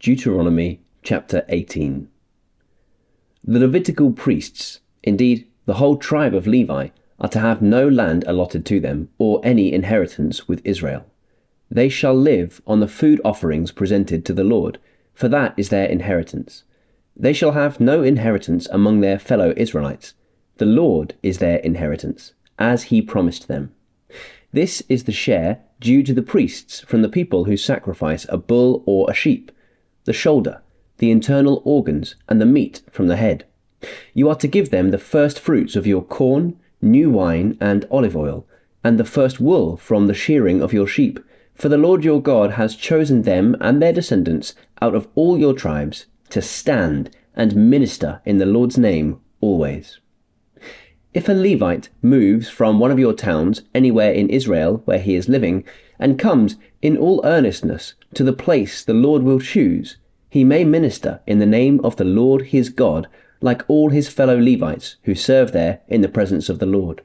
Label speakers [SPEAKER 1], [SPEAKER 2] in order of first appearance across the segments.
[SPEAKER 1] Deuteronomy chapter 18. The Levitical priests, indeed the whole tribe of Levi, are to have no land allotted to them, or any inheritance with Israel. They shall live on the food offerings presented to the Lord, for that is their inheritance. They shall have no inheritance among their fellow Israelites. The Lord is their inheritance, as he promised them. This is the share due to the priests from the people who sacrifice a bull or a sheep, the shoulder, the internal organs, and the meat from the head. You are to give them the first fruits of your corn, new wine, and olive oil, and the first wool from the shearing of your sheep, for the Lord your God has chosen them and their descendants out of all your tribes to stand and minister in the Lord's name always. If a Levite moves from one of your towns anywhere in Israel where he is living, and comes in all earnestness to the place the Lord will choose, he may minister in the name of the Lord his God, like all his fellow Levites who serve there in the presence of the Lord.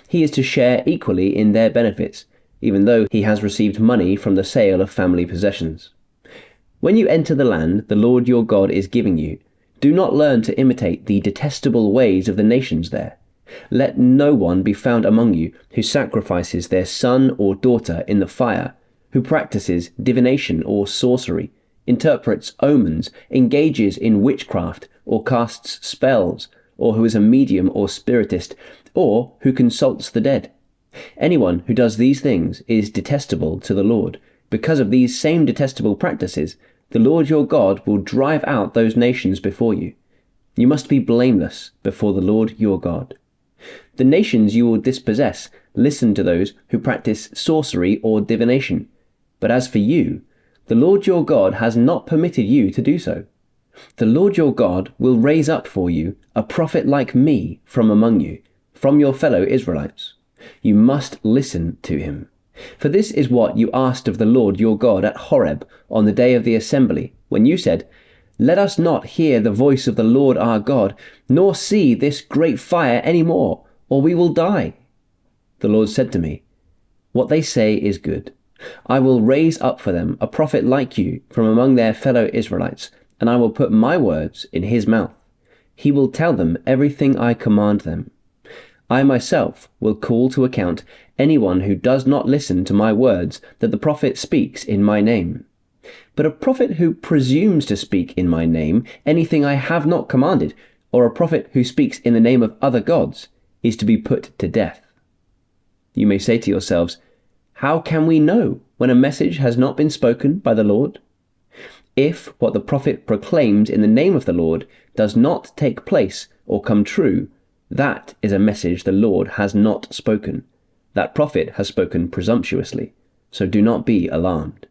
[SPEAKER 1] He is to share equally in their benefits, even though he has received money from the sale of family possessions. When you enter the land the Lord your God is giving you, do not learn to imitate the detestable ways of the nations there. Let no one be found among you who sacrifices their son or daughter in the fire, who practices divination or sorcery, interprets omens, engages in witchcraft, or casts spells, or who is a medium or spiritist, or who consults the dead. Anyone who does these things is detestable to the Lord. Because of these same detestable practices, the Lord your God will drive out those nations before you. You must be blameless before the Lord your God. The nations you will dispossess listen to those who practice sorcery or divination. But as for you, the Lord your God has not permitted you to do so. The Lord your God will raise up for you a prophet like me from among you, from your fellow Israelites. You must listen to him. For this is what you asked of the Lord your God at Horeb on the day of the assembly, when you said, "Let us not hear the voice of the Lord our God, nor see this great fire any more, or we will die." The Lord said to me, "What they say is good. I will raise up for them a prophet like you from among their fellow Israelites, and I will put my words in his mouth. He will tell them everything I command them. I myself will call to account anyone who does not listen to my words that the prophet speaks in my name. But a prophet who presumes to speak in my name anything I have not commanded, or a prophet who speaks in the name of other gods, is to be put to death." You may say to yourselves, "How can we know when a message has not been spoken by the Lord?" If what the prophet proclaims in the name of the Lord does not take place or come true, that is a message the Lord has not spoken. That prophet has spoken presumptuously, so do not be alarmed.